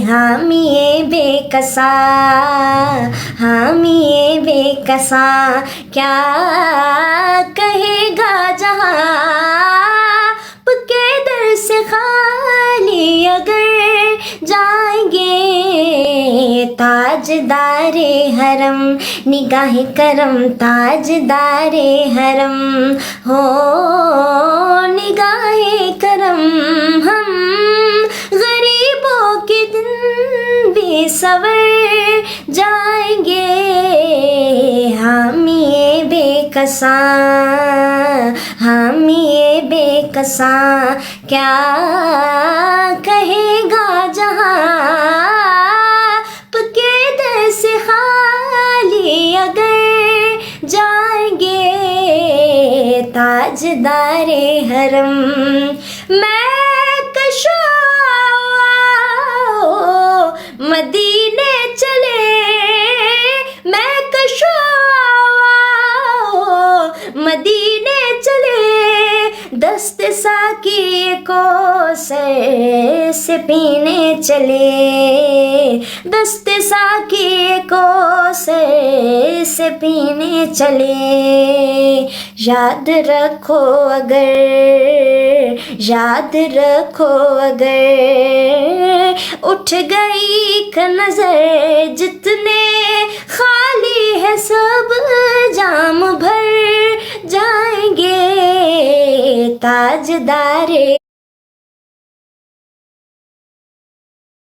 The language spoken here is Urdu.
حامی بے کسا، حامی بے کسا، کیا کہے گا جہاں کے در سے خالی اگر جائیں گے، تاجدار حرم نگاہ کرم، تاجدار حرم ہو نگاہ کرم، ہم غریبوں کے دن بھی سور جائیں گے، حامی بے کسا، حامی بے کسا، کیا کہے گا جہاں پکے در سے خالی اگر جائیں گے، تاجدار حرم میں کشو مدینے چلے، میں کشو مدینے چلے، دست ساقی کو سر سے پینے چلے، دست ساقی کو سر سے پینے چلے، یاد رکھو اگر، یاد رکھو اگر اٹھ گئی ایک نظر، جتنے خالی ہے سب جام بھر جائیں گے، تاجدار